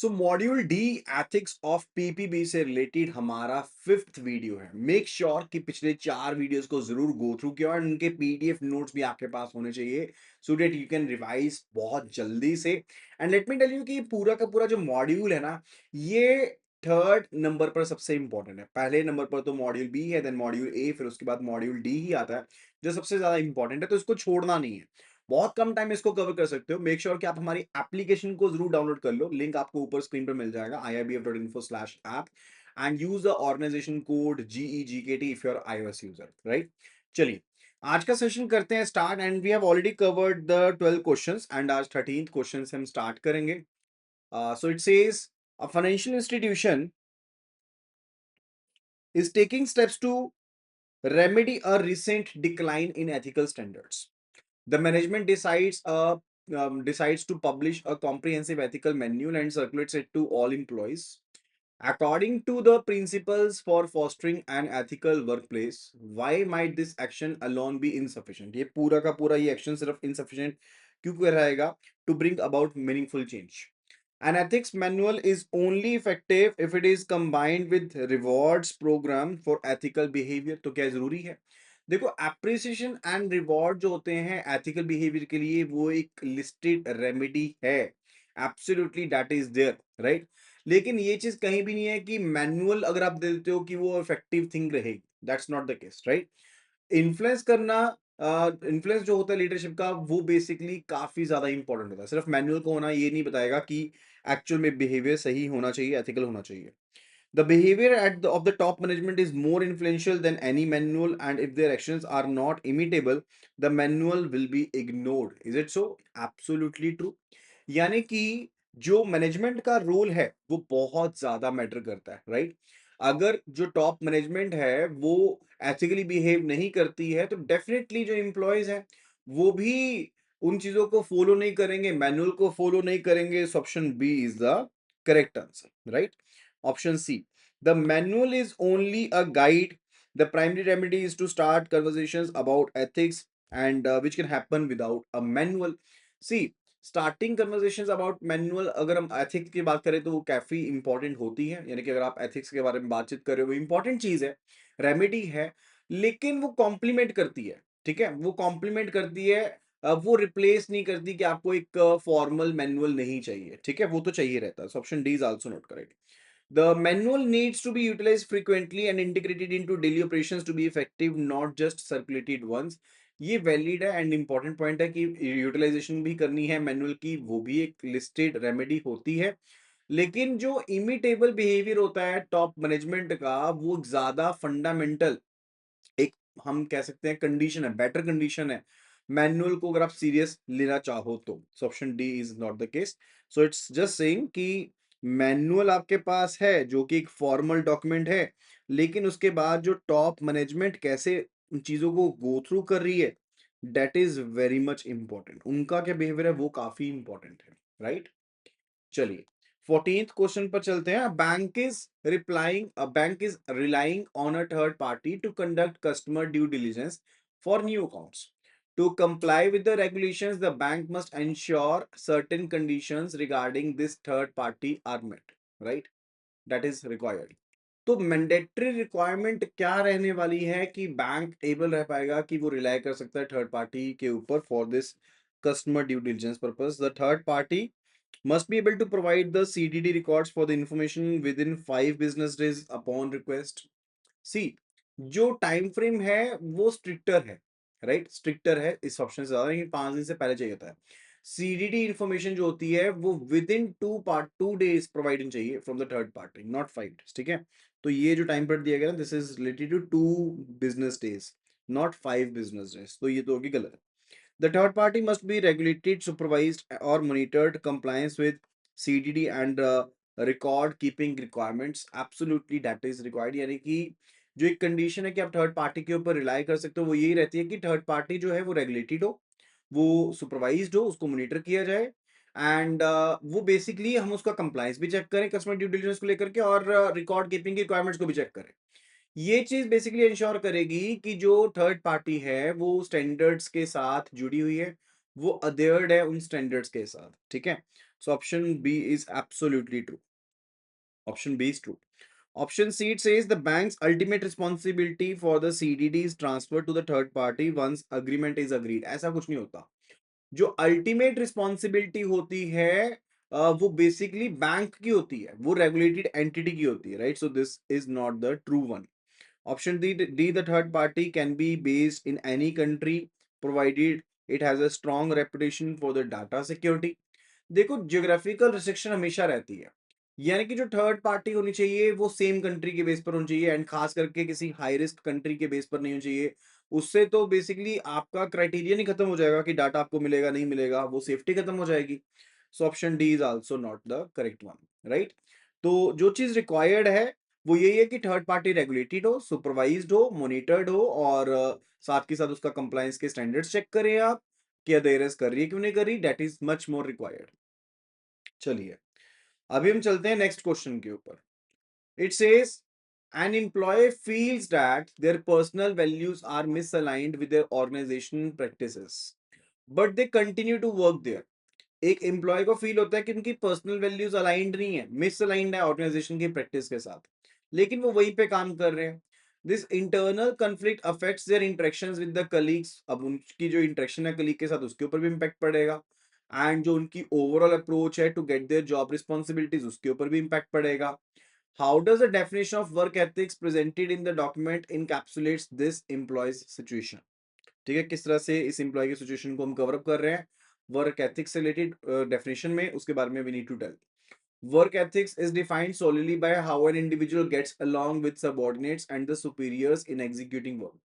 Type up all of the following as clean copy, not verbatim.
So module D ethics of PPB से related हमारा fifth video है। मेक श्योर कि पिछले 4 वीडियोस को जरूर गो थ्रू किया और उनके पीडीएफ नोट्स भी आपके पास होने चाहिए so that you can revise बहुत जल्दी से। And let me tell you कि ये पूरा का पूरा जो मॉड्यूल है ना, ये थर्ड नंबर पर सबसे इंपॉर्टेंट है। पहले नंबर पर तो मॉड्यूल बी है, देन मॉड्यूल ए, फिर उसके बाद मॉड्यूल डी ही आता है जो सबसे ज्यादा इंपॉर्टेंट है, तो इसको छोड़ना नहीं है। बहुत कम टाइम इसको कवर कर सकते हो। मेक श्योर कि आप हमारी एप्लीकेशन को जरूर डाउनलोड कर लो, लिंक आपको ऊपर स्क्रीन पर मिल जाएगा iibf.info/app and use the organisation code GEGKT if you are iOS user, right. चलिए आज का सेशन करते हैं start and we have already covered the 12 questions and आज 13th क्वेश्चन से हम स्टार्ट करेंगे। So it says a financial institution is taking steps to remedy a recent decline in ethical standards. The management decides to publish a comprehensive ethical manual and circulates it to all employees. According to the principles for fostering an ethical workplace, why might this action alone be insufficient? ये पूरा का पूरा ये action सिर्फ insufficient क्यों रहेगा to bring about meaningful change? An ethics manual is only effective if it is combined with rewards program for ethical behavior. तो क्या जरूरी है? देखो, appreciation and reward जो होते हैं ethical behavior के लिए वो एक listed remedy है, absolutely that is there, right? लेकिन ये चीज कहीं भी नहीं है कि मैनुअल अगर आप दे देते हो कि वो इफेक्टिव थिंग रहेगी, that's not the case, right. Influence करना, इन्फ्लुएंस जो होता है लीडरशिप का, वो बेसिकली काफी ज्यादा इंपॉर्टेंट होता है। सिर्फ मैनुअल को होना ये नहीं बताएगा कि एक्चुअल में बिहेवियर सही होना चाहिए, एथिकल होना चाहिए। The behavior of the top management is more influential than any manual, and if their actions are not imitable, the manual will be ignored. Is it so? Absolutely true. यानी कि जो management का role है वो बहुत ज्यादा matter करता है, राइट। अगर जो टॉप मैनेजमेंट है वो एथिकली बिहेव नहीं करती है तो डेफिनेटली जो एम्प्लॉयज हैं वो भी उन चीजों को फॉलो नहीं करेंगे, मैनुअल को फॉलो नहीं करेंगे। Option B is the correct answer, right. Option C, the manual is only a guide, the primary remedy is to start conversations about ethics and which can happen without a manual. C, starting conversations about manual, अगर हम ethics की बात करें तो वो काफी important होती है। यानी कि अगर आप एथिक्स के बारे में बातचीत कर रहे हो वो इंपॉर्टेंट चीज है, रेमेडी है, लेकिन वो कॉम्प्लीमेंट करती है, ठीक है, वो कॉम्प्लीमेंट करती है। वो रिप्लेस नहीं करती कि आपको एक फॉर्मल मैनुअल नहीं चाहिए, ठीक है, वो तो चाहिए रहता है। Option D is also not correct. The manual needs to be utilized frequently and integrated into daily operations to be effective, not just circulated once. ये वैलिड है एंड इंपॉर्टेंट पॉइंट है कि यूटिलाइजेशन भी करनी है मैनुअल की, वो भी एक लिस्टेड रेमेडी होती है। लेकिन जो इमिटेबल बिहेवियर होता है टॉप मैनेजमेंट का, वो ज्यादा फंडामेंटल एक, हम कह सकते हैं कंडीशन है, बेटर कंडीशन है मैनुअल को अगर आप सीरियस लेना चाहो तो। Option D is not the case. So it's just saying कि मैनुअल आपके पास है जो कि एक फॉर्मल डॉक्यूमेंट है, लेकिन उसके बाद जो टॉप मैनेजमेंट कैसे उन चीजों को गो थ्रू कर रही है, that is very much important. उनका क्या बिहेवियर है वो काफी इंपॉर्टेंट है, राइट। चलिए 14th क्वेश्चन पर चलते हैं। A bank is relying on a third party to conduct customer due diligence for new accounts. To comply with the regulations, the bank must ensure certain conditions regarding this third party are met, right? That is required. तो mandatory requirement क्या रहने वाली है कि bank able रह पाएगा कि वो रिलाई कर सकता है थर्ड पार्टी के ऊपर for this customer due diligence purpose. The third party must be able to provide the CDD records for the information within 5 business days upon request. सी, जो टाइम फ्रेम है वो स्ट्रिक्टर है, right, stricter है इस option से ज्यादा, लेकिन 5 दिन से पहले चाहिए होता है। सीडीडी इंफॉर्मेशन जो होती है वो विद इन 2 डेज प्रोवाइड चाहिए from the third party, not 5 days, ठीक है। तो ये जो टाइम पीरियड दिया गया ना, this is related to 2 business days, not 5 business days, तो ये तो होगी गलत। The third party must be regulated, supervised, or monitored compliance with CDD and record keeping requirements. Absolutely, that is required. यानी कि जो एक कंडीशन है कि आप थर्ड पार्टी के ऊपर रिलाई कर सकते हो वो यही रहती है कि थर्ड पार्टी जो है वो रेगुलेटेड हो, वो सुपरवाइज्ड हो, उसको मॉनिटर किया जाए एंड वो बेसिकली हम उसका कंप्लायंस भी चेक करें कस्टमर ड्यू डिलिजेंस को लेकर के, और रिकॉर्ड कीपिंग की रिक्वायरमेंट्स को भी चेक करें। ये चीज बेसिकली इंश्योर करेगी कि जो थर्ड पार्टी है वो स्टैंडर्ड्स के साथ जुड़ी हुई है, वो अधेयर्ड है उन स्टैंडर्ड्स के साथ, ठीक है। So option B is absolutely true. Option B is true. Option C, it says the bank's ultimate responsibility for the CDD is transferred to the third party once agreement is agreed. ऐसा कुछ नहीं होता. जो ultimate responsibility होती है वो basically bank की होती है, वो रेगुलेटेड एंटिटी की होती है, right? So this is not the true one. Option D the third party can be based in any country provided it has a strong reputation for the data security. देखो, geographical restriction हमेशा रहती है, यानी कि जो third party होनी चाहिए वो सेम कंट्री के बेस पर होनी चाहिए, एंड खास करके किसी हाई रिस्क कंट्री के बेस पर नहीं होनी चाहिए. उससे तो बेसिकली आपका क्राइटेरिया ही खत्म हो जाएगा कि डाटा आपको मिलेगा नहीं मिलेगा, वो सेफ्टी खत्म हो जाएगी. So option D is also not the correct one, right? तो जो चीज रिक्वायर्ड है वो यही है कि थर्ड पार्टी रेगुलेटेड हो, सुपरवाइज्ड हो, मॉनिटर्ड हो, और साथ के साथ उसका कंप्लायंस के स्टैंडर्ड्स चेक करें आप कि अदेयरनेस कर रही है क्यों नहीं कर रही. That is much more required. चलिए, अभी हम चलते हैं नेक्स्ट क्वेश्चन के ऊपर. It says an employee feels that their personal values are misaligned with their organization practices but they continue to work there. एक एम्प्लॉय को फील होता है कि उनकी पर्सनल वैल्यूज अलाइंड नहीं है, मिसअलाइंड है ऑर्गेनाइजेशन की प्रैक्टिस के साथ, लेकिन वो वहीं पे काम कर रहे हैं. This internal conflict affects their interactions with the colleagues. अब उनकी जो इंटरेक्शन है कलीग के साथ उसके ऊपर भी इम्पैक्ट पड़ेगा, एंड जो उनकी ओवरऑल अप्रोच है to get their job responsibilities उसके ऊपर भी इम्पैक्ट पड़ेगा. How does the definition of work ethics presented in the document encapsulates this employee's situation. ठीक है, किस तरह से इस एम्प्लॉय की सिचुएशन को हम कवर अप कर रहे हैं वर्क एथिक्स से रिलेटेड डेफिनेशन में, उसके बारे में we need to tell. Work ethics is defined solely by how an individual gets along with subordinates and the superiors in executing work.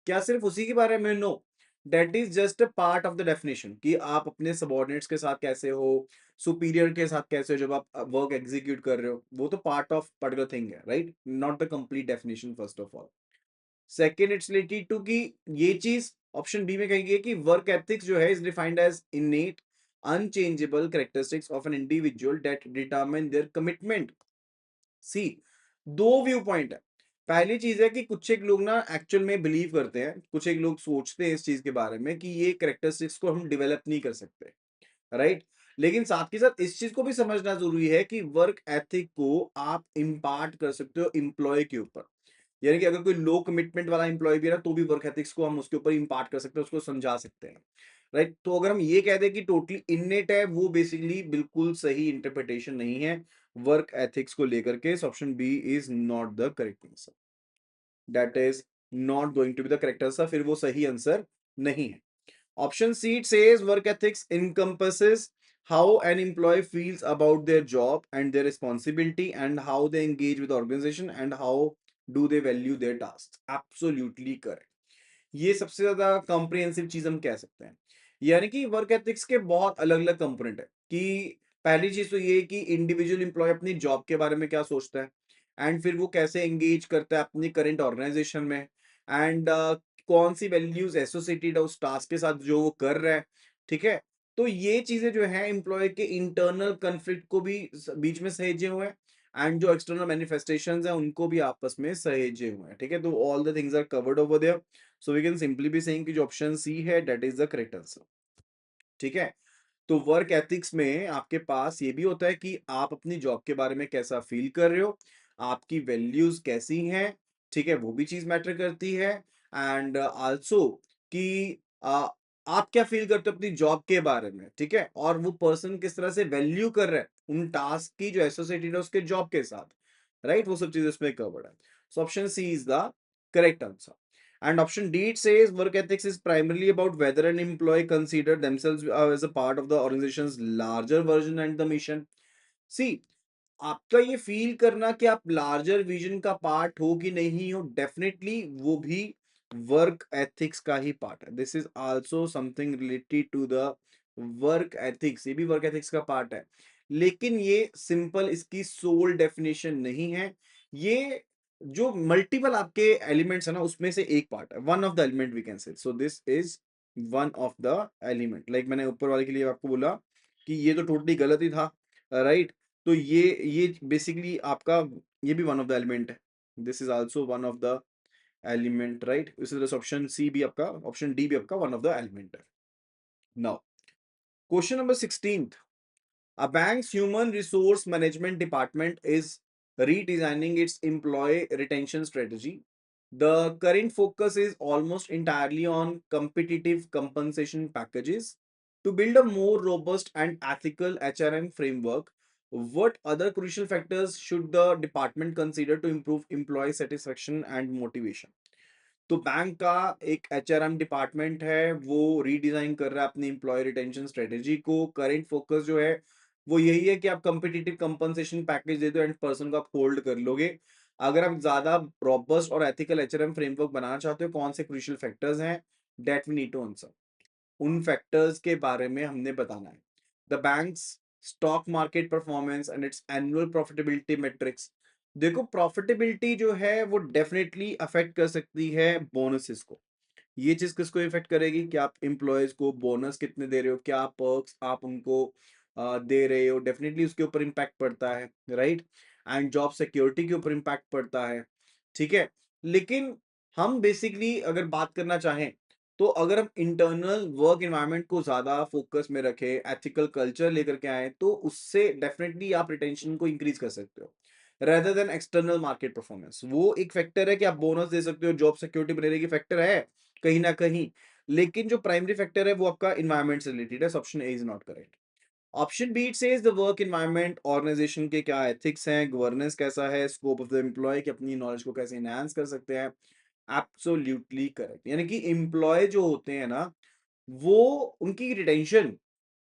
क्या सिर्फ उसी के बारे में? No, that is just a part of the definition कि आप अपने subordinates के साथ कैसे हो, सुपीरियर के साथ कैसे हो जब आप वर्क एग्जीक्यूट कर रहे हो, वो तो पार्ट ऑफ पर्टिकुलर थिंग है, right? Not the complete definition first of all. Second, it's related to कि ये चीज ऑप्शन बी में कही गई है कि वर्क एथिक्स जो है is defined as innate unchangeable characteristics of an individual that determine their commitment. See, दो व्यू पॉइंट है. पहली चीज है कि कुछ एक लोग ना एक्चुअल में बिलीव करते हैं, कुछ एक लोग सोचते हैं इस चीज के बारे में कि ये कैरेक्टरिस्टिक्स को हम डेवलप नहीं कर सकते, राइट? लेकिन साथ के साथ इस चीज को भी समझना जरूरी है कि वर्क एथिक को आप इम्पार्ट कर सकते हो एम्प्लॉय के ऊपर. यानी कि अगर कोई लो कमिटमेंट वाला एम्प्लॉय भी है ना, तो भी वर्क एथिक्स को हम उसके ऊपर इम्पार्ट कर सकते हैं, उसको समझा सकते हैं, राइट? तो अगर हम ये कह दें कि टोटली इननेट है, वो बेसिकली बिल्कुल सही इंटरप्रिटेशन नहीं है वर्क एथिक्स को लेकर के. Option B is not the correct answer. That is not going to be the correct answer, फिर वो सही आंसर नहीं है. Option C, it says work ethics encompasses how an employee feels about their job and their responsibility and how they engage with the organization and how do they value their tasks. Absolutely correct. ये सबसे ज्यादा comprehensive चीज हम कह सकते हैं. यानी कि वर्क एथिक्स के बहुत अलग अलग कंपोनेंट है. कि पहली चीज तो ये कि इंडिविजुअल एम्प्लॉय अपनी जॉब के बारे में क्या सोचता है, एंड फिर वो कैसे एंगेज करता है अपनी करंट ऑर्गेनाइजेशन में, एंड कौन सी वैल्यूज एसोसिएटेड है उस टास्क के साथ जो वो कर रहा है. ठीक है, तो ये चीजें जो है एम्प्लॉय के इंटरनल कन्फ्लिक्ट को भी बीच में सहेजे हुए हैं, एंड जो एक्सटर्नल मैनिफेस्टेशंस हैं उनको भी आपस में सहेजे हुए हैं. ठीक है, तो all the things are covered over there. So we can simply be saying कि जो ऑप्शन सी है that is the correct answer. ठीक है, तो वर्क एथिक्स में आपके पास ये भी होता है कि आप अपनी जॉब के बारे में कैसा फील कर रहे हो, आपकी वैल्यूज कैसी हैं. ठीक है, वो भी चीज मैटर करती है. एंड आल्सो कि आप क्या फील करते हो अपनी जॉब के बारे में. ठीक है, और वो पर्सन किस तरह से वैल्यू कर रहा है उन टास्क की जो एसोसिएटेड है उसके जॉब के साथ, राइट? वो सब चीजें उसमें कवर्ड है. So option C is the correct answer. And option D, it says work ethics is primarily about whether an employee consider themselves as a part of the organization's larger version and the mission. See, आपका ये feel करना कि आप larger vision का part हो कि नहीं हो, डेफिनेटली वो भी वर्क एथिक्स का ही पार्ट है. This is also something related to the work ethics, ये भी वर्क एथिक्स का पार्ट है, लेकिन ये सिंपल इसकी सोल डेफिनेशन नहीं है. ये जो मल्टीपल आपके एलिमेंट्स है ना उसमें से एक पार्ट है, one of the element we can say. So this is one of the element. Like मैंने ऊपर वाले के लिए आपको बोला कि ये तो टोटली गलत ही था, राइट? तो ये बेसिकली आपका ये भी वन ऑफ द एलिमेंट है. This is also one of the element, right? इसी तरह से ऑप्शन सी भी आपका, ऑप्शन डी भी आपका वन ऑफ द एलिमेंट है. Now question number 16. A bank's human resource management department is redesigning its employee retention strategy. The current focus is almost entirely on competitive compensation packages. To build a more robust and ethical HRM framework, what other crucial factors should the department consider to improve employee satisfaction and motivation? तो bank का एक HRM department है, वो redesign कर रहा है अपनी employ retention strategy को। करंट फोकस जो है वो यही है कि आप कंपिटिटिव कंपनसेशन पैकेज दे दो एंड पर्सन को आप होल्ड कर लोगे। अगर आप ज्यादा रॉबस्ट और एथिकल एचआरएम फ्रेमवर्क बनाना चाहते हो, कौन से क्रूशियल फैक्टर्स हैं that we need to answer, उन फैक्टर्स के बारे में हमने बताना है। The banks stock market performance and its annual profitability metrics. देखो प्रॉफिटेबिलिटी जो है वो डेफिनेटली अफेक्ट कर सकती है बोनसेस को। ये चीज किसको इफेक्ट करेगी कि आप एम्प्लॉयज को बोनस कितने दे रहे हो, क्या पर्क्स आप उनको दे रहे हो, डेफिनेटली उसके ऊपर इम्पैक्ट पड़ता है, राइट। एंड जॉब सिक्योरिटी के ऊपर इम्पैक्ट पड़ता है, ठीक है। लेकिन हम बेसिकली अगर बात करना चाहें तो अगर हम इंटरनल वर्क एनवायरनमेंट को ज्यादा फोकस में रखें, एथिकल कल्चर लेकर के आए, तो उससे डेफिनेटली आप रिटेंशन को इंक्रीज कर सकते हो rather than external market performance. वो एक फैक्टर है कि आप बोनस दे सकते हो, जॉब सिक्योरिटी बने रहेगी, फैक्टर है कहीं ना कहीं। लेकिन जो प्राइमरी फैक्टर है वो आपका इन्वायरमेंट से रिलेटेड है। Option A is not correct. Option B says the work environment, organisation के क्या एथिक्स हैं, गवर्नेंस कैसा है, स्कोप ऑफ द एम्प्लॉय कि अपनी नॉलेज को कैसे एनहांस कर सकते हैं। Absolutely correct. यानी कि एम्प्लॉय जो होते हैं ना, वो उनकी रिटेंशन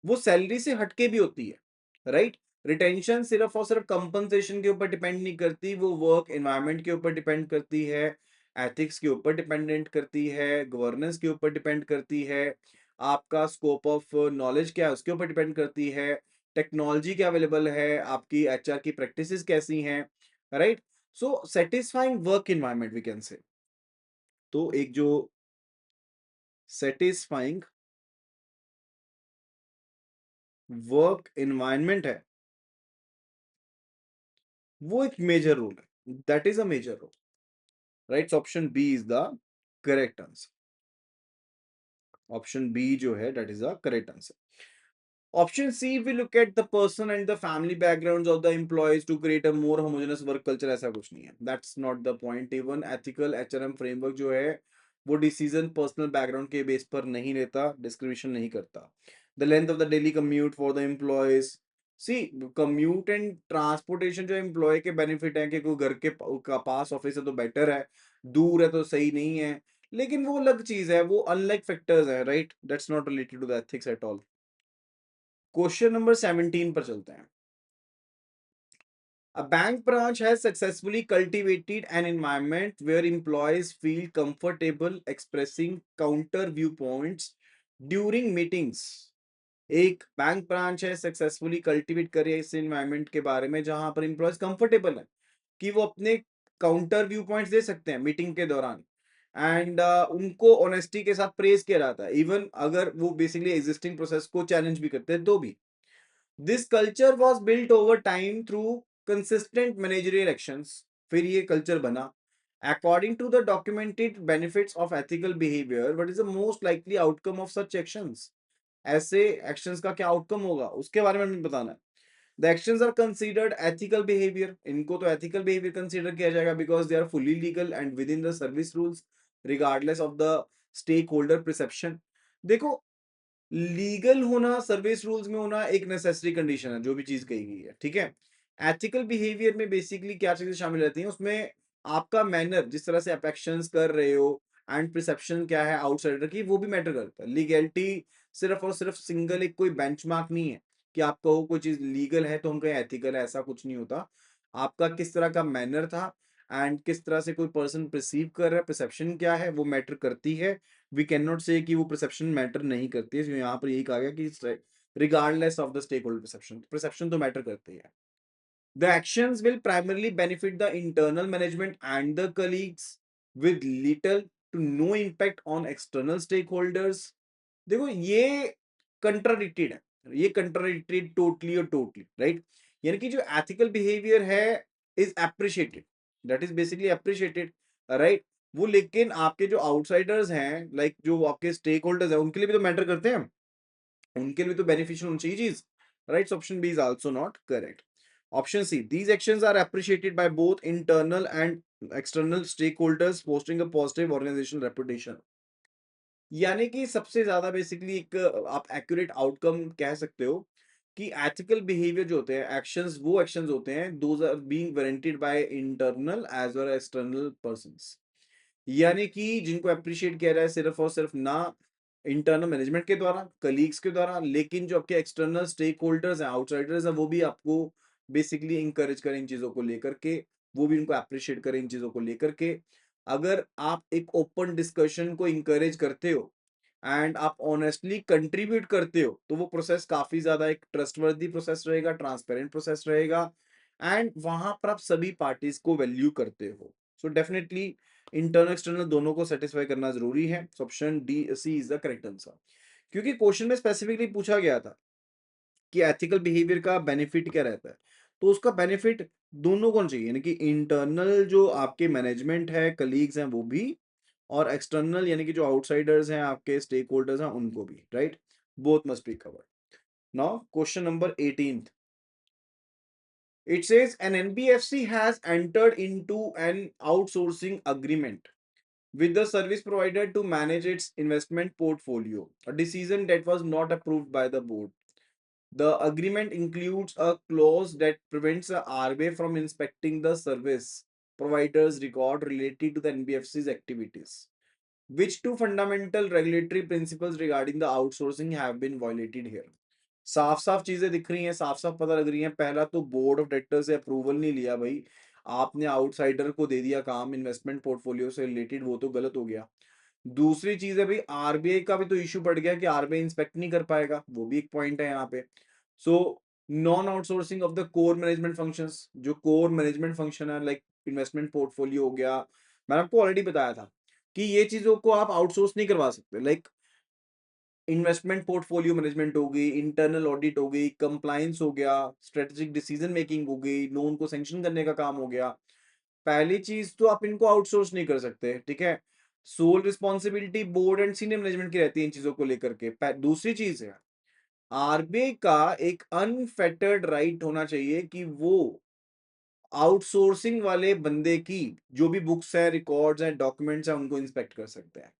वो सैलरी से हटके भी होती है, राइट। रिटेंशन सिर्फ और सिर्फ कंपनसेशन के ऊपर डिपेंड नहीं करती, वो वर्क एनवायरनमेंट के ऊपर डिपेंड करती है, एथिक्स के ऊपर डिपेंडेंट करती है, गवर्नेंस के ऊपर डिपेंड करती है, आपका स्कोप ऑफ नॉलेज क्या है उसके ऊपर डिपेंड करती है, टेक्नोलॉजी क्या अवेलेबल है, आपकी एचआर की प्रैक्टिसेस कैसी हैं, right. So satisfying work environment we can say. तो एक जो सेटिस्फाइंग वर्क एनवायरनमेंट है वो एक मेजर रोल है, that is a major role, right. Option B is the correct answer. Option B जो है that is the correct answer. Option C, we look at the person and the family backgrounds of the employees to create a more homogeneous work culture, ऐसा कुछ नहीं है। That's not the point। Even ethical HRM framework जो है वो decision personal background के base पर नहीं लेता, डिस्क्रिमिनेशन नहीं करता। The length of the daily commute for the employees, C commute and transportation जो एम्प्लॉय के बेनिफिट है कि कोई घर के का पास ऑफिस है तो बेटर है, दूर है तो सही नहीं है, लेकिन वो अलग चीज है, वो अनलाइक फैक्टर्स है, right. That's not related to the ethics at all. Question number 17 पर चलते हैं। A bank branch has successfully cultivated an environment where employees feel comfortable expressing counter viewpoints during meetings। एक बैंक ब्रांच है successfully cultivate करे इस environment के बारे में जहां पर एम्प्लॉयज कंफर्टेबल है कि वो अपने काउंटर व्यू पॉइंट्स दे सकते हैं मीटिंग के दौरान। एंड उनको ऑनेस्टी के साथ प्रेज किया जाता है, इवन अगर वो बेसिकली एग्जिस्टिंग प्रोसेस को चैलेंज भी करते हैं तो भी। This culture was built over time through consistent managerial actions. फिर ये कल्चर बना according to the documented benefits of ethical behaviour. What is the most likely outcome of such actions? ऐसे एक्शंस का क्या आउटकम होगा उसके बारे में हमें बताना है। The actions are considered ethical behaviour. इनको तो एथिकल बिहेवियर कंसीडर किया जाएगा because they are fully legal and within the service rules regardless of the stakeholder perception. देखो लीगल होना, सर्विस रूल्स में होना एक नेसेसरी कंडीशन है, जो भी चीज कही गई है, ठीक है। एथिकल बिहेवियर में बेसिकली क्या चीजें शामिल रहती हैं उसमें, आपका मैनर, जिस तरह से आप एक्शंस कर रहे हो, एंड परसेप्शन क्या है आउटसाइडर की, वो भी मैटर करता है। लीगैलिटी सिर्फ और सिर्फ सिंगल एक कोई बेंचमार्क नहीं है कि आप कहो कोई चीज लीगल है तो हम कहें एथिकल है, ऐसा कुछ नहीं होता। आपका किस तरह का मैनर था एंड किस तरह से कोई पर्सन परसीव कर रहा है, परसेप्शन क्या है, वो मैटर करती है। वी कैन नॉट से कि वो परसेप्शन मैटर नहीं करती है। यहाँ पर यही कहा गया कि regardless of the stakeholder perception, perception तो मैटर करती है। The actions will primarily benefit the internal management and the colleagues with little to no impact on external stakeholders। देखो ये कंट्राडिक्टेड है, ये कंट्राडिक्टेड टोटली और टोटली, राइट। यानी कि जो एथिकल बिहेवियर है is appreciated, that is basically appreciated, right. वो लेकिन आपके जो आउटसाइडर्स हैं, लाइक जो आपके स्टेक होल्डर्स हैं, उनके लिए भी तो मैटर करते हैं, उनके लिए तो बेनिफिशियल होनी चाहिए चीज, Right? So option B is also not correct. Option C, these actions are appreciated by both internal and external stakeholders, fostering a positive organizational reputation. यानी कि सबसे ज्यादा बेसिकली एक आप एक्यूरेट आउटकम कह सकते हो कि एथिकल बिहेवियर जो होते हैं, एक्शंस, वो एक्शंस होते हैं those are being warranted by internal as well as external persons. यानी कि जिनको अप्रिशिएट किया जाए सिर्फ और सिर्फ ना इंटरनल मैनेजमेंट के द्वारा, कलीग्स के द्वारा, लेकिन जो आपके एक्सटर्नल स्टेक होल्डर्स हैं, आउटसाइडर्स हैं, वो भी आपको बेसिकली इंकरेज करें इन चीजों को लेकर के, वो भी उनको अप्रिशिएट करें इन चीजों को लेकर के। अगर आप एक ओपन डिस्कशन को इंकरेज करते हो एंड आप ऑनेस्टली कंट्रीब्यूट करते हो, तो वो प्रोसेस काफी ज्यादा एक ट्रस्टवर्दी प्रोसेस रहेगा, ट्रांसपेरेंट प्रोसेस रहेगा, एंड वहां पर आप सभी पार्टीज को वैल्यू करते हो। सो डेफिनेटली इंटरनल एक्सटर्नल दोनों को सेटिस्फाई करना जरूरी है। Option D C is the correct answer. क्योंकि क्वेश्चन में स्पेसिफिकली पूछा गया था कि एथिकल बिहेवियर का बेनिफिट क्या रहता है, तो उसका बेनिफिट दोनों को चाहिए, यानी कि इंटरनल जो आपके मैनेजमेंट है, कलीग्स हैं, वो भी, और एक्सटर्नल यानी कि जो आउटसाइडर्स हैं, आपके स्टेक होल्डर्स हैं, उनको भी, right? Both must be covered. Now question number 18, it says an NBFC has entered into an outsourcing agreement with the service provider to manage its investment portfolio, a decision that was not approved by the board. The agreement includes a clause that prevents the RBI from inspecting the service provider's record related to the NBFC's activities. Which two fundamental regulatory principles regarding the outsourcing have been violated here? साफ साफ चीजें दिख रही हैं, साफ साफ पता लग रही हैं। पहला तो बोर्ड ऑफ डायरेक्टर से अप्रूवल नहीं लिया भाई, आपने आउटसाइडर को दे दिया काम इन्वेस्टमेंट पोर्टफोलियो से रिलेटेड, वो तो गलत हो गया। दूसरी चीज है भाई, आरबीआई का भी तो इश्यू पड़ गया कि आरबीआई इंस्पेक्ट नहीं कर पाएगा, वो भी एक पॉइंट है यहाँ पे। So non outsourcing of the core management functions, जो कोर मैनेजमेंट फंक्शन है लाइक इन्वेस्टमेंट पोर्टफोलियो हो गया, मैंने आपको ऑलरेडी बताया था कि ये चीजों को आप आउटसोर्स नहीं करवा सकते। लाइक इन्वेस्टमेंट पोर्टफोलियो मैनेजमेंट हो गई, इंटरनल ऑडिट हो गई, कंप्लायंस हो गया, स्ट्रेटेजिक डिसीजन मेकिंग हो गई, लोन को सैंक्शन करने का काम हो गया। पहली चीज तो आप इनको आउटसोर्स नहीं कर सकते, ठीक है? Sole responsibility board and senior management की रहती है इन चीजों को लेकर के। दूसरी चीज है, आरबीआई का एक अनफेटर्ड राइट होना चाहिए कि वो आउटसोर्सिंग वाले बंदे की जो भी बुक्स है, रिकॉर्ड्स हैं, डॉक्यूमेंट्स हैं, उनको इंस्पेक्ट कर सकते हैं।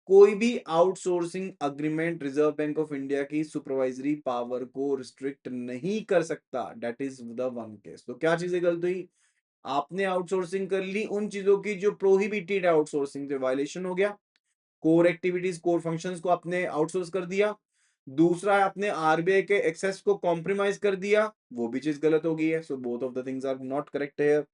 कोई भी outsourcing agreement reserve bank of India की सुपरवाइजरी पावर को रिस्ट्रिक्ट नहीं कर सकता। That is the one case. तो क्या चीजें गलत हुई? आपने आउटसोर्सिंग कर ली उन चीजों की जो प्रोहिबिटेड है, आउटसोर्सिंग से वायलेशन हो गया। कोर एक्टिविटीज, कोर फंक्शंस को आपने आउटसोर्स कर दिया। दूसरा, आपने आरबीआई के एक्सेस को कॉम्प्रोमाइज कर दिया, वो भी चीज गलत हो गई है। So both of the things are not correct here.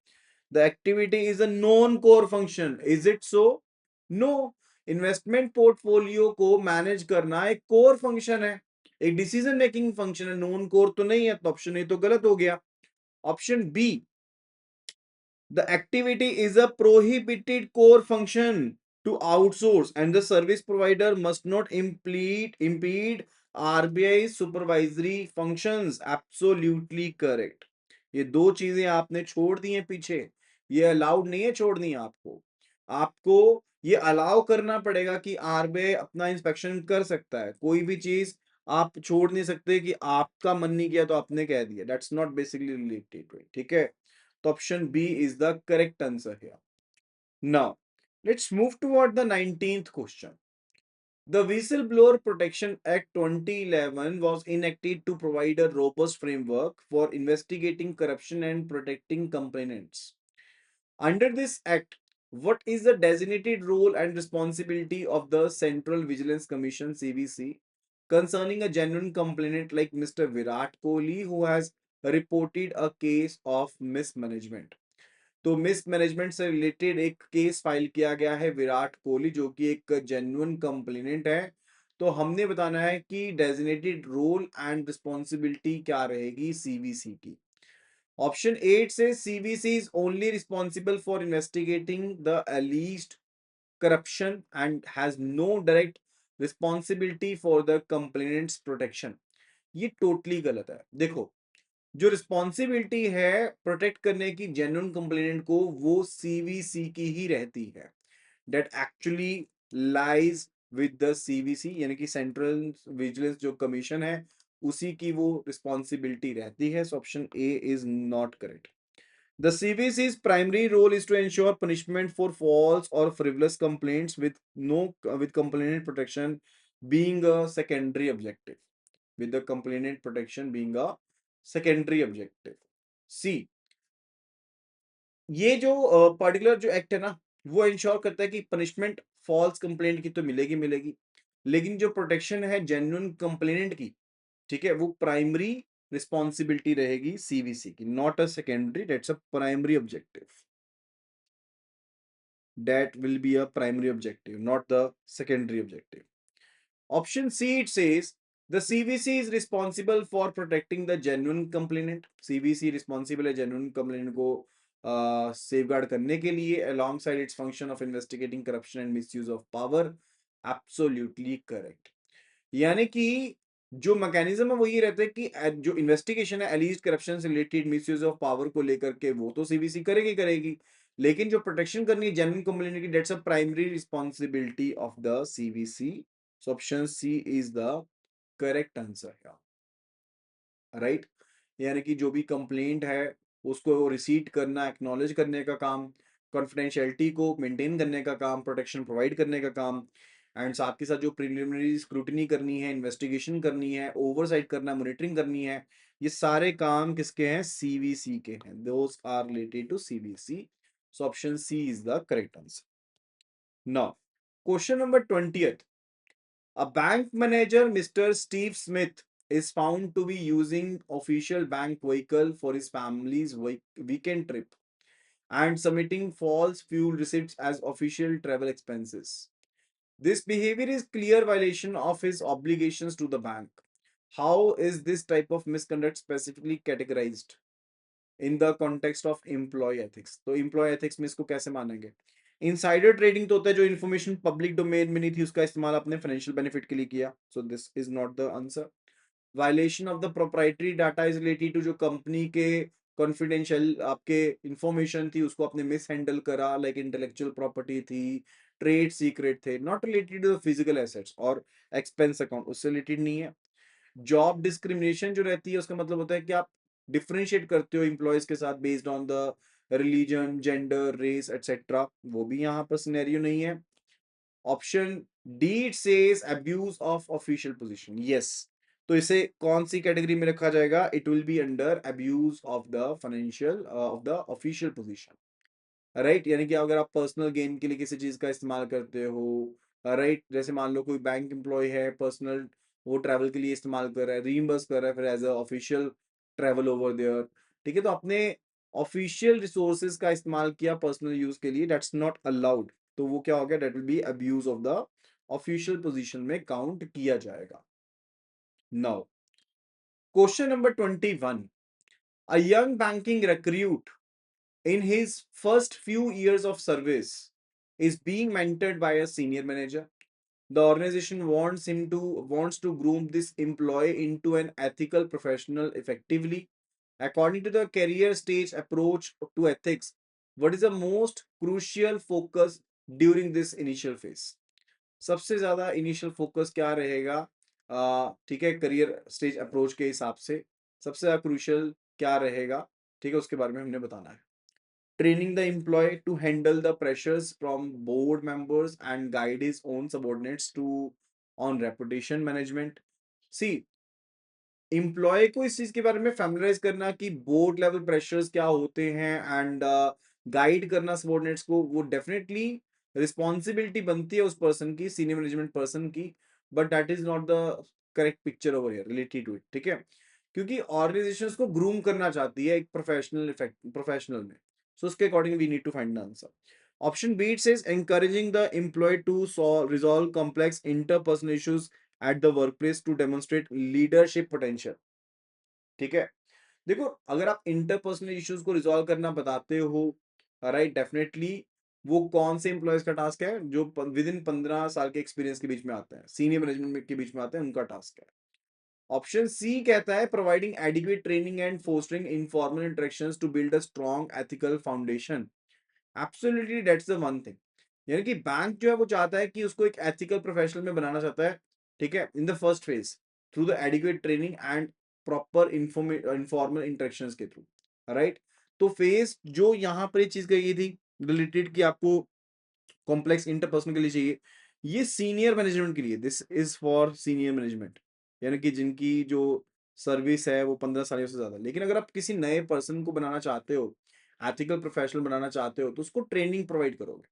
The activity is a non core function, is it so? No. Investment portfolio को मैनेज करना एक कोर फंक्शन है, एक डिसीजन मेकिंग फंक्शन है, नॉन कोर तो नहीं है। तो ऑप्शन ए तो गलत हो गया। Option B, the activity is a prohibited core function to outsource, and the service provider must not impede RBI supervisory functions. Absolutely correct. ये दो चीजें आपने छोड़ दी हैं पीछे, ये अलाउड नहीं है छोड़नी आपको। आपको ये अलाउ करना पड़ेगा कि आरबीआई अपना इंस्पेक्शन कर सकता है। कोई भी चीज आप छोड़ नहीं सकते कि आपका मन नहीं किया तो आपने कह दिया। दैट्स नॉट बेसिकली रिलेटेड, ठीक है? तो option B is the correct answer here. Now, let's move toward the 19th question. The Whistleblower Protection Act 2011 was enacted to provide a robust framework for investigating corruption and protecting complainants. Under this act, what is the designated role and responsibility of the Central Vigilance Commission (CVC) concerning a genuine complainant like Mr. Virat Kohli who has reported a case of mismanagement? तो mismanagement से related एक case file किया गया है विराट कोहली, जो कि एक genuine complainant है। तो हमने बताना है कि डेजिग्नेटेड रोल एंड रिस्पॉन्सिबिलिटी क्या रहेगी सीवीसी की। ऑप्शन 8 से CVC is only responsible for investigating the alleged corruption and has no direct responsibility for the complainant's protection. ये टोटली गलत है। देखो, जो रिस्पॉन्सिबिलिटी है प्रोटेक्ट करने की जेन्युइन कंप्लेनेंट को, वो सीवीसी की ही रहती है। That actually lies with the CVC, यानी कि सेंट्रल विजिलेंस जो कमीशन है, उसी की वो रिस्पॉन्सिबिलिटी रहती है। So option A is not correct. The CVC's primary role is to ensure punishment for false or frivolous complaints with no with complainant protection being a secondary objective. With the complainant protection being a secondary objective. C. ये जो particular जो act है ना, वो ensure करता है कि punishment false complaint की तो मिलेगी मिलेगी, लेकिन जो प्रोटेक्शन है जेन्युइन कंप्लेनेंट की, ठीक है, वो प्राइमरी रिस्पॉन्सिबिलिटी रहेगी सीवीसी की, not a secondary. That's a primary objective. That will be a primary objective, not the secondary objective. Option C, it says the CVC is responsible for protecting the genuine complainant. CVC responsible है genuine complainant को safeguard करने के लिए, alongside its function of investigating corruption and misuse of power. Absolutely correct. यानी कि जो mechanism है वो ये रहता है कि जो इन्वेस्टिगेशन है एलिज्ड करप्शन से रिलेटेड मिसयूज ऑफ पावर को लेकर के, वो तो सीवीसी करेगी करेगी, लेकिन जो प्रोटेक्शन करनी है जेन्युइन कंप्लेंट की, that's a primary responsibility of the CVC. So option C is the correct answer, right. यानी कि जो भी कंप्लेंट है उसको रिसीट करना, एक्नॉलेज करने का काम, कॉन्फिडेंशियलिटी को मेंटेन करने का काम, प्रोटेक्शन प्रोवाइड करने का काम, एंड साथ के साथ जो प्रिलिमिनरी स्क्रूटनी करनी है, इन्वेस्टिगेशन करनी है, ओवरसाइट करना, मॉनिटरिंग करनी है, ये सारे काम किसके हैं? सीवीसी के हैं। Those are related to CVC. So option C is the correct answer. Now question number 20th. A bank manager, Mr. Steve Smith, is found to be using official bank vehicle for his family's weekend trip and submitting false fuel receipts as official travel expenses. This behavior is clear violation of his obligations to the bank. How is this type of misconduct specifically categorized in the context of employee ethics? तो employee ethics में इसको कैसे मानेंगे? Insider trading तो होता है जो information public domain में नहीं थी, उसका इस्तेमाल अपने फाइनेंशियल बेनिफिट के लिए किया। So this is not the answer. Violation of the proprietary data is related to जो कंपनी के कॉन्फिडेंशियल आपके इंफॉर्मेशन थी उसको आपने मिस हैंडल करा, लाइक इंटेलेक्चुअल प्रॉपर्टी थी, ट्रेड सीक्रेट थे, not related to the physical assets और एक्सपेंस अकाउंट, उससे रिलेटेड नहीं है। जॉब डिस्क्रिमिनेशन जो रहती है उसका मतलब होता है कि आप डिफरेंशिएट करते हो एम्प्लॉयज के साथ based on the religion, gender, race etcetera, वो भी यहाँ पर सिनेरियो नहीं है। Option D it says abuse of official position, yes. तो इसे कौन सी कैटेगरी में रखा जाएगा? It will be under abuse of the financial of the official position, right. यानी कि अगर आप पर्सनल गेन के लिए किसी चीज का इस्तेमाल करते हो, राइट, जैसे मान लो कोई बैंक एम्प्लॉय है, पर्सनल वो ट्रैवल के लिए इस्तेमाल कर रहा है, रीइंबर्स कर रहा है फिर as a official travel over there, ठीक है, तो अपने ऑफिशियल रिसोर्सेज का इस्तेमाल किया पर्सनल यूज के लिए, दैट्स नॉट अलाउड। तो वो क्या हो गया? That will be abuse of the official position में काउंट किया जाएगा। Now question number 21. A young banking recruit in his first few years of service is being mentored by a senior manager. The organization wants to groom this employee into an ethical professional effectively. According to the career stage approach to ethics, what is the most crucial focus during this initial phase? सबसे ज्यादा initial focus क्या रहेगा? ठीक है, career stage approach के हिसाब से सबसे ज्यादा क्रूशियल क्या रहेगा, ठीक है, उसके बारे में हमने बताना है। Training the employee to handle the pressures from board members and guide his own subordinates to on reputation management. See, employee को इस चीज के बारे में फैमिलाइज करना कि बोर्ड लेवल प्रेशर्स क्या होते हैं एंड गाइड करना सबऑर्डिनेट्स को, वो डेफिनेटली रिस्पॉन्सिबिलिटी बनती है उस पर्सन की, सीनियर मैनेजमेंट पर्सन की, but that is not the correct picture over here related to it, ठीक है, क्योंकि ऑर्गेनाइजेशन को ग्रूम करना चाहती है एक प्रोफेशनल इफेक्ट प्रोफेशनल में। सो उसके according we need to find the answer. Option B it says encouraging the employee to resolve complex interpersonal issues at the workplace to demonstrate leadership potential, ठीक है। देखो, अगर आप इंटरपर्सनल इश्यूज को resolve करना बताते हो, राइट, डेफिनेटली वो कौन से एम्प्लॉयज का टास्क है? जो विद इन 15 साल के एक्सपीरियंस के बीच में आते हैं, सीनियर मैनेजमेंट के बीच में आते हैं, उनका टास्क है। ऑप्शन सी कहता है providing adequate training and fostering informal interactions to build a strong ethical foundation. Absolutely that's the one thing. यानी कि बैंक जो है वो चाहता है कि उसको एक एथिकल प्रोफेशनल में बनाना चाहता है, ठीक है, in the first phase. through the adequate training and proper informal interactions के थ्रू, राइट। तो फेस जो यहाँ पर ये चीज कही थी रिलेटेड कि आपको कॉम्प्लेक्स इंटरपर्सनल के लिए चाहिए, ये सीनियर मैनेजमेंट के लिए, this is for senior management, यानी कि जिनकी जो सर्विस है वो 15 साल से ज्यादा। लेकिन अगर आप किसी नए पर्सन को बनाना चाहते हो, एथिकल प्रोफेशनल बनाना चाहते हो, तो उसको ट्रेनिंग प्रोवाइड करोगे,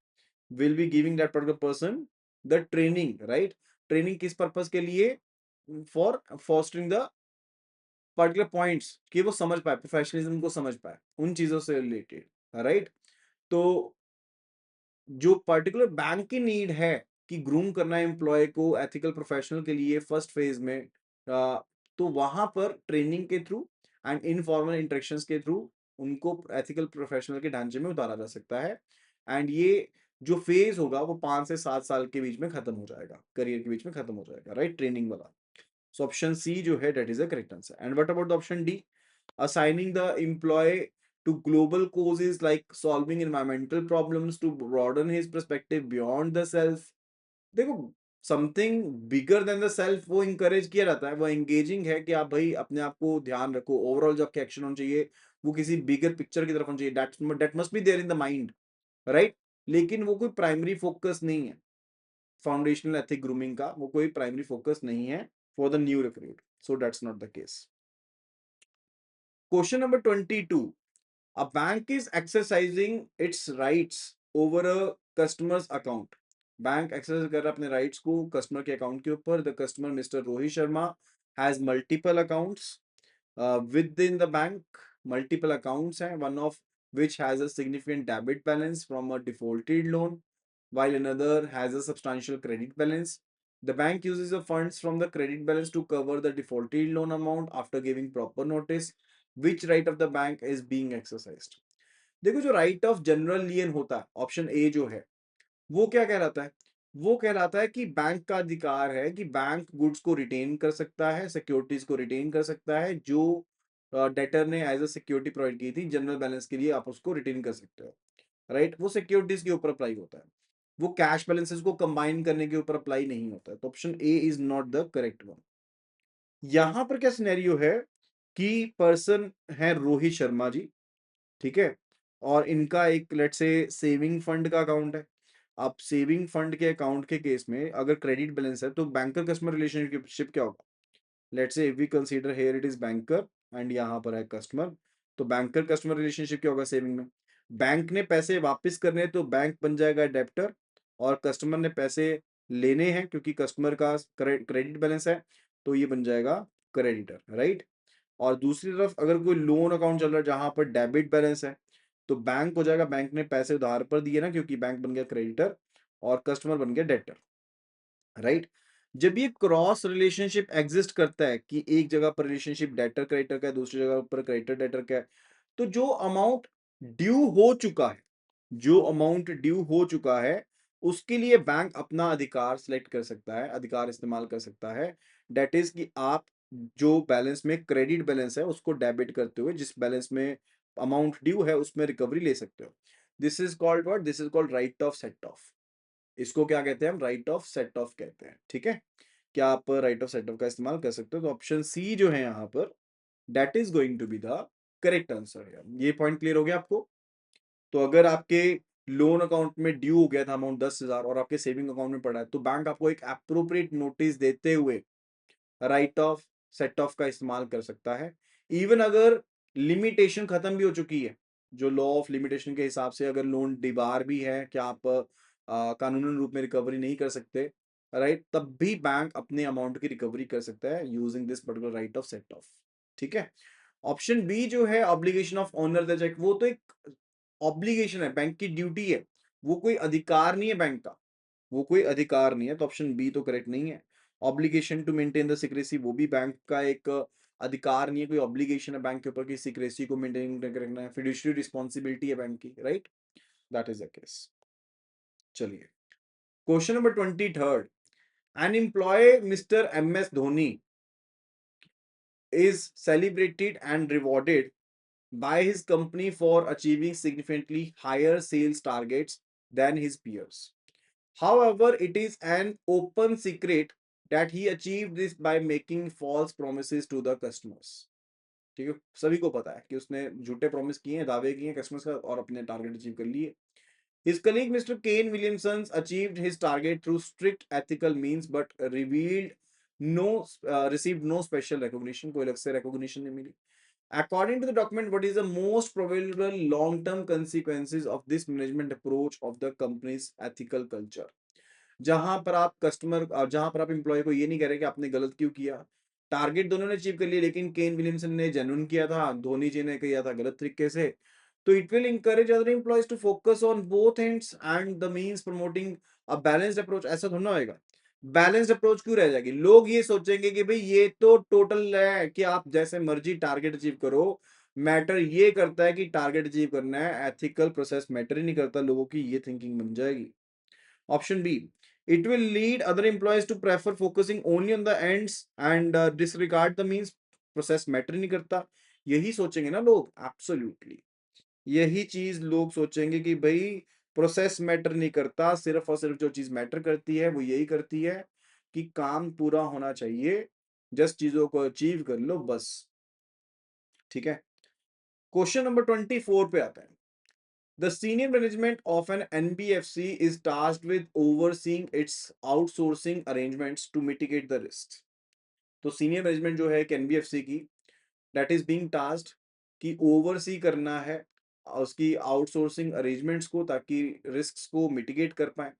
will be giving that particular person the training, right. Training किस पर्पज के लिए? For fostering the particular points, कि वो समझ पाए, प्रोफेशनलिज्म को समझ पाए उन चीजों से रिलेटेड, राइट। तो जो पर्टिकुलर बैंक की नीड है कि ग्रूम करना है एम्प्लॉय को एथिकल प्रोफेशनल के लिए फर्स्ट फेज में, तो वहां पर ट्रेनिंग के थ्रू एंड इनफॉर्मल इंटरेक्शंस के थ्रू उनको एथिकल प्रोफेशनल के ढांचे में उतारा जा सकता है। एंड ये जो फेज होगा वो 5 से 7 साल के बीच में खत्म हो जाएगा, करियर के बीच में खत्म हो जाएगा, राइट, ट्रेनिंग वाला। सो ऑप्शन सी जो है that is a correct answer. And what about the option D? Assigning the employee to global causes like solving environmental problems to broaden his perspective beyond the self। देखो, something bigger than the self वो encourage किया जाता है, वो engaging है कि आप भाई अपने आप को ध्यान रखो, ओवरऑल जो आपके एक्शन होने चाहिए वो किसी बिगर पिक्चर की तरफ होना चाहिए, that must be there in the mind, right. लेकिन वो कोई प्राइमरी फोकस नहीं है फाउंडेशनल एथिक ग्रूमिंग का, वो कोई प्राइमरी फोकस नहीं है for the new recruit, so that's not the case. Question number 22। A bank is exercising its rights over a customer's account। Bank exercise कर रहा है अपने राइट्स को कस्टमर के अकाउंट के ऊपर। The customer mister Rohit Sharma has multiple accounts within the bank। Multiple accounts हैं, one of which has a significant debit balance from a defaulted loan while another has a substantial credit balance। The bank uses the funds from the credit balance to cover the defaulted loan amount after giving proper notice। Which right of the bank is being exercised? देखो, जो right of general लियन होता है, option ए जो है, वो क्या कहलाता है? वो कहलाता है कि बैंक का अधिकार है कि बैंक गुड्स को रिटेन कर सकता है, सिक्योरिटीज को रिटेन कर सकता है, जो डेटर ने एज अ सिक्योरिटी प्रोवाइड की थी जनरल बैलेंस के लिए, आप उसको रिटेन कर सकते हो, राइट। वो सिक्योरिटीज के ऊपर अप्लाई होता है, वो कैश बैलेंसेस को कंबाइन करने के ऊपर अप्लाई नहीं होता है। तो option A is not the correct one. यहां पर क्या सिनेरियो है कि पर्सन है रोहित शर्मा जी, ठीक है, और इनका एक लेट से सेविंग फंड का अकाउंट है। अब सेविंग फंड के अकाउंट के केस में अगर क्रेडिट बैलेंस है तो बैंकर कस्टमर रिलेशनशिप क्या होगा? Let's say if we consider here it is banker and यहाँ पर है कस्टमर, तो बैंकर कस्टमर रिलेशनशिप क्या होगा सेविंग में? बैंक ने पैसे वापस करने हैं तो बैंक बन जाएगा डेप्टर, और कस्टमर ने पैसे लेने हैं क्योंकि कस्टमर का क्रेडिट बैलेंस है, तो ये बन जाएगा क्रेडिटर, राइट। और दूसरी तरफ अगर कोई लोन अकाउंट चल रहा है जहां पर डेबिट बैलेंस है, तो बैंक हो जाएगा, बैंक ने पैसे उधार पर दिए ना, क्योंकि बैंक बन गया क्रेडिटर और कस्टमर बन गया डेटर, राइट। जब ये क्रॉस रिलेशनशिप एग्जिस्ट करता है कि एक जगह पर रिलेशनशिप डेटर क्रेडिटर का है, दूसरी जगह पर क्रेडिटर डेटर का है, तो जो अमाउंट ड्यू हो चुका है, जो अमाउंट ड्यू हो चुका है, उसके लिए बैंक अपना अधिकार सिलेक्ट कर सकता है, अधिकार इस्तेमाल कर सकता है। डेट इज कि आप जो बैलेंस में क्रेडिट बैलेंस है उसको डेबिट करते हुए जिस बैलेंस में अमाउंट ड्यू है उसमें रिकवरी ले सकते हो। This is called what? This is called right of set of. इसको क्या कहते हैं हम? राइट ऑफ सेट ऑफ कहते हैं, ठीक है। क्या आप राइट ऑफ सेट ऑफ का इस्तेमाल कर सकते हो? तो ऑप्शन सी जो है यहाँ पर that is going to be the correct answer है। ये पॉइंट क्लियर हो गया आपको? तो अगर आपके लोन अकाउंट में ड्यू हो गया था अमाउंट 10,000 और आपके सेविंग अकाउंट में पड़ा है, तो बैंक आपको एक अप्रोप्रिएट नोटिस देते हुए राइट ऑफ सेट ऑफ का इस्तेमाल कर सकता है। इवन अगर लिमिटेशन खत्म भी हो चुकी है, जो लॉ ऑफ लिमिटेशन के हिसाब से अगर लोन डिबार भी है कि आप कानूनन रूप में रिकवरी नहीं कर सकते, राइट, तब भी बैंक अपने अमाउंट की रिकवरी कर सकता है using this particular right of set off, ठीक है। ऑप्शन बी जो है obligation of honour the cheque, वो तो एक ऑब्लिगेशन है, बैंक की ड्यूटी है, वो कोई अधिकार नहीं है बैंक का, वो कोई अधिकार नहीं है, तो ऑप्शन बी तो करेक्ट नहीं है। Obligation to maintain the secrecy, वो भी बैंक का एक अधिकार नहीं है, कोई ऑब्लिगेशन है बैंक के ऊपर कि सिक्रेसी को मेंटेन रखना है, फिड्यूशियरी रिस्पॉन्सिबिलिटी है बैंक की, right, that is the case. चलिए, question number 23। An employee mister M S Dhoni is celebrated and rewarded by his company for achieving significantly higher sales targets than his peers. However, it is an open secret that he achieved this by making false promises to the customers. ठीक है, सभी को पता है कि उसने झूठे promise किए हैं, दावे किए हैं कस्टमर्स का और अपने टारगेट अचीव कर लिए. His colleague Mr. Kane Williamson achieved his target through strict ethical means but revealed no received no special recognition. कोई अलग से recognition नहीं मिली. According to the document, what is the most probable long-term consequences of this management approach of the company's ethical culture? जहां पर आप customer जहां पर आप एम्प्लॉय को ये नहीं कह रहे कि आपने गलत क्यों किया, टारगेट दोनों ने अचीव कर लिया, लेकिन केन विलियमसन ने जेन्युइन किया था, धोनी जी ने किया था गलत तरीके से. तो it will encourage other employees to focus on both ends and the means promoting a balanced approach. ऐसा थोड़ा ना होएगा. बैलेंस्ड अप्रोच क्यों रह जाएगी? लोग ये सोचेंगे कि भाई ये तो टोटल है कि आप जैसे मर्जी टारगेट अचीव करो, मैटर ये करता है कि टारगेट अचीव करना है, एथिकल प्रोसेस मैटर ही नहीं करता. लोगों की ये थिंकिंग बन जाएगी. Option B, it will lead other employees to prefer focusing only on the ends and disregard the means. Process matter नहीं करता. यही सोचेंगे ना लोग. एब्सोल्युटली यही चीज लोग सोचेंगे कि भाई प्रोसेस मैटर नहीं करता, सिर्फ और सिर्फ जो चीज मैटर करती है वो यही करती है कि काम पूरा होना चाहिए, जस्ट चीजों को अचीव कर लो बस. ठीक है. क्वेश्चन नंबर 24 पे आता है. The senior management of an NBFC is tasked with overseeing its outsourcing arrangements to mitigate the risks. तो सीनियर मैनेजमेंट जो है एक एनबीएफसी की, दैट इज बीइंग टास्क्ड कि ओवरसी करना है उसकी आउटसोर्सिंग अरेंजमेंट्स को ताकि रिस्क्स को मिटिगेट कर पाए.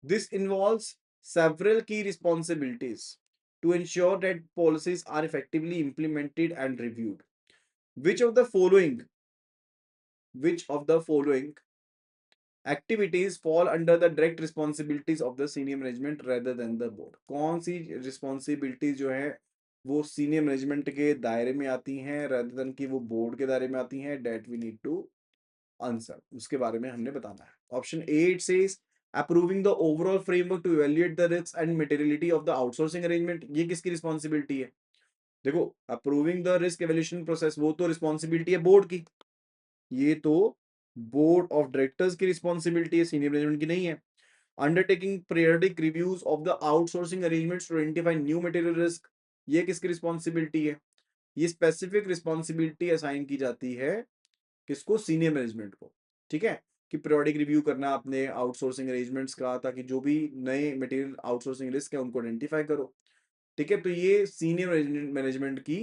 This involves several key responsibilities to ensure that policies are effectively implemented and reviewed. Which of the following activities fall under the direct responsibilities of the senior management rather than the board? कौन सी responsibilities जो है वो senior management के दायरे में आती हैं rather than कि वो बोर्ड के दायरे में आती हैं? That we need to answer. उसके बारे में हमने बताना है. Option A it says approving the overall framework to evaluate the risk and materiality of the outsourcing arrangement. ये किसकी रिस्पॉन्सिबिलिटी है? देखो, approving the risk evaluation process वो तो रिस्पॉन्सिबिलिटी है बोर्ड की. ये तो बोर्ड ऑफ डायरेक्टर्स की रिस्पॉन्सिबिलिटी है, सीनियर मैनेजमेंट की नहीं है. Undertaking periodic reviews of the outsourcing arrangements to identify new material risk, ये किसकी रिस्पॉन्सिबिलिटी है? ये स्पेसिफिक रिस्पॉन्सिबिलिटी असाइन की जाती है किसको? सीनियर मैनेजमेंट को. ठीक है, कि पीरियोडिक रिव्यू करना अपने आउटसोर्सिंग अरेंजमेंट्स का ताकि जो भी नए मटेरियल आउटसोर्सिंग रिस्क है उनको आइडेंटिफाई करो. ठीक है, तो ये सीनियर मैनेजमेंट की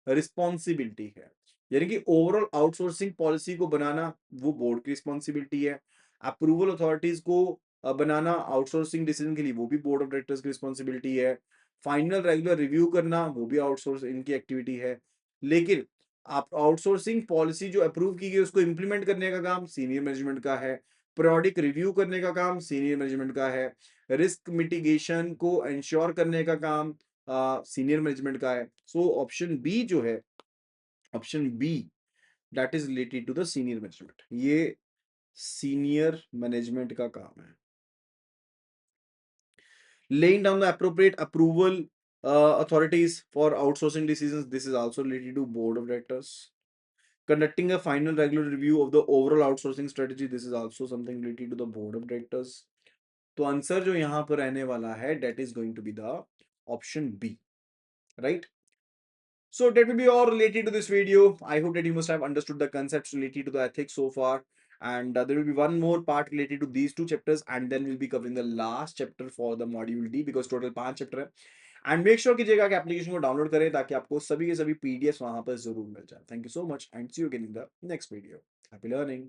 रिस्पॉन्सिबिलिटी है. यानी कि ओवरऑल आउटसोर्सिंग पॉलिसी को बनाना वो बोर्ड की रिस्पॉन्सिबिलिटी है. अप्रूवल अथॉरिटीज को बनाना आउटसोर्सिंग डिसीजन के लिए वो भी बोर्ड ऑफ डायरेक्टर्स की रिस्पॉन्सिबिलिटी है. फाइनल रेगुलर रिव्यू करना वो भी आउटसोर्स इनकी एक्टिविटी है. लेकिन आप आउटसोर्सिंग पॉलिसी जो अप्रूव की गई उसको इंप्लीमेंट करने का काम सीनियर मैनेजमेंट का है. पीरियोडिक रिव्यू करने का काम सीनियर मैनेजमेंट का है. रिस्क मिटिगेशन को इंश्योर करने का काम सीनियर मैनेजमेंट का है. सो ऑप्शन बी जो है, option B that is related to the senior management. ये सीनियर मैनेजमेंट का काम है. Laying down the appropriate approval authorities for outsourcing decisions, this is also related to board of directors. Conducting a final regular review of the overall outsourcing strategy, this is also something related to the board of directors. तो answer जो यहाँ पर रहने वाला है that is going to be the option B, right? So that will be all related to this video. I hope that you must have understood the concepts related to the ethics so far. And there will be one more part related to these two chapters, and then we'll be covering the last chapter for the module D because total 5 chapter है. And make sure कीजिएगा कि application को download करें ताकि आपको सभी के सभी पीडीएफ वहां पर जरूर मिल जाए. Thank you so much and see you again in the next video. Happy learning.